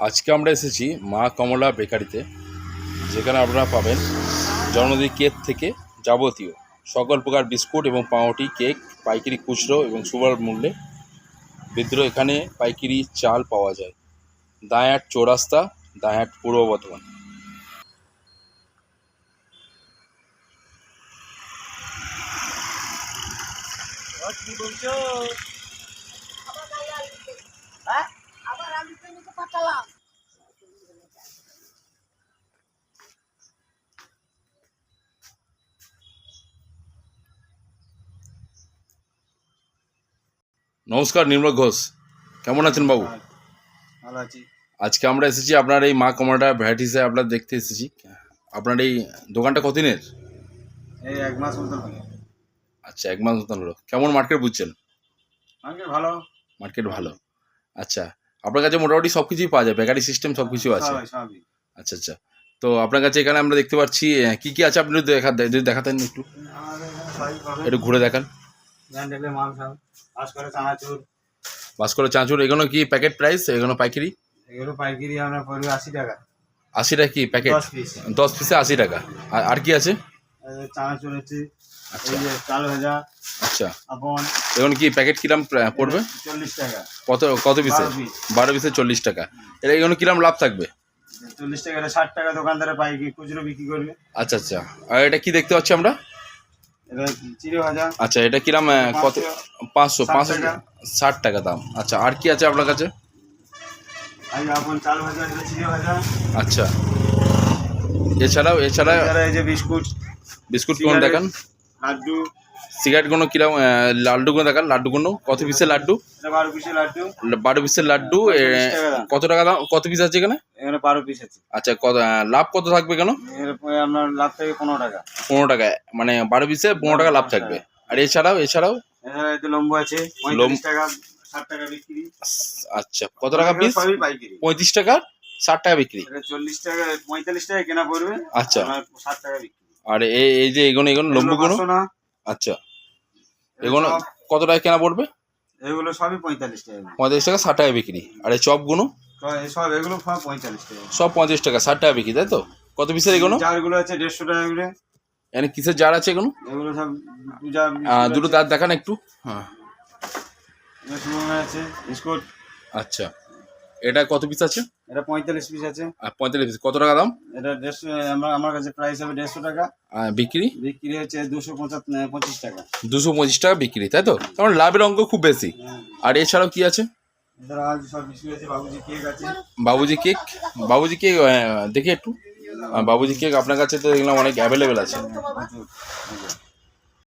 আজকে আমরা এসেছি মা কমলা বেকারিতে, যেখানে আপনারা পাবেন জন্মদিন কেক থেকে যাবতীয় সকল প্রকার বিস্কুট এবং পাউরুটি, কেক পাইকারি, খুচরো এবং সুলভ মূল্যে বিদ্রোহ। এখানে পাইকারি চাল পাওয়া যায়। দাঁড়াট চৌরাস্তা, দাঁড়াট পূর্ব বর্ধমান। নমস্কার, নির্মল ঘোষ। কেমন আছেন বাবু? ভালো আছি। আজকে আমরা এসেছি আপনার এই মা কমলা ভ্যারাইটিসে আপনার দেখতে এসেছি। আপনার এই দোকানটা কতদিনের? এই 1 মাস মতো হলো। আচ্ছা, 1 মাস মতন হলো। কেমন মার্কেট বুঝছেন? ভালো। মার্কেট ভালো। আচ্ছা, আপনার কাছে মোটামুটি সব কিছুই পাওয়া যায়, বেকারি সিস্টেম সব কিছু আছে? সবই। আচ্ছা আচ্ছা। তো আপনার কাছে এখানে আমরা দেখতে পাচ্ছি কি কি আছে, আপনি যদি দেখাতেন একটু, একটু ঘুরে দেখান। বাসকরা চাঁচুর, এগুলো কি প্যাকেট প্রাইস? এগুলো পাইকারি? এগুলো পাইকারি আমরা পড়বে 80 টাকা। 80 টাকা কি প্যাকেট? 10 পিসে 80 টাকা। আর কি আছে? চানাচুর আছে। আচ্ছা, এই যে চাল ভাজা। আচ্ছা, আপন। এগুলো কি প্যাকেট কিরাম পড়বে? 40 টাকা। কত পিসে? 12 পিসে 40 টাকা। এগুলো কিরাম লাভ থাকবে? 40 টাকা, 60 টাকা দোকানদারে পাইকারি খুচরো বিক্রি করবে। আচ্ছা আচ্ছা। আর এটা কি দেখতে পাচ্ছি আমরা? এটা চিড়ে ভাজা। আচ্ছা, এটা কিরাম কত? 500 60 টাকা দাম। আচ্ছা, আর কি আছে আপনার কাছে? এই যে আপন চাল ভাজা, এটা চিড়ে ভাজা। আচ্ছা, এছাড়া এই যে বিস্কুট বিস্কুটগুলো দেখান। লাড্ডু। সিগারেটগুলো কিরকম? লাড্ডুগুলো দেখান। লাড্ডুগুলো কত পিসের লাড্ডু? 12 পিসের লাড্ডু। 12 পিসের লাড্ডু। কত টাকা দাম? কত পিস আছে এখানে? এখানে 12 পিস আছে। আচ্ছা, লাভ কত থাকবে কেন? এরপরে আপনার লাভ থাকে 15 টাকা। 15 টাকা, মানে 12 পিসে 15 টাকা লাভ থাকবে। আর এছাড়াও এখানে লম্বু আছে 45 টাকা, 60 টাকা বিক্রি। আচ্ছা, কত টাকা পিস? সবই পাইকারি। 35 টাকা, 60 টাকা বিক্রি। এটা 40 টাকা, 45 টাকা কেনা পড়বে। আচ্ছা, 60 টাকা বিক্রি। আর এই যে এগুলো লম্বুগুলো? আচ্ছা, এগুলো কত টাকা কেনা পড়বে? এগুলো সবই 45 টাকা। 45 টাকা, 60 টাকা বিক্রি। আর এই চপগুলো? এগুলো সব 45 টাকা। সব 50 টাকা, 60 টাকা বিক্রি, তাই তো? কত পিসের এগুলো? জারগুলো আছে 150 টাকা করে। এখানে কিসের জার আছে এগুলো? এগুলো সব দুটো দাঁত দেখান একটু। হ্যাঁ, আছে বিস্কুট। আচ্ছা, এটা কত পিস আছে? এটা 45 পিস আছে। আর 45 পিস কত টাকা দাম? এটা 150, আমার কাছে প্রাইস হবে 150 টাকা। বিক্রি হচ্ছে 225 টাকা। 225 টাকা বিক্রি, তাই তো? তার লাভের অঙ্ক খুব বেশি। আর এছাড়াও কি আছে? সব বিস্কুট আছে, বাবুজি কেক আছে। বাবুজি কেক দেখি একটু। বাবুজি কেক আপনার কাছে তো দেখলাম অনেক অ্যাভেলেবেল আছে।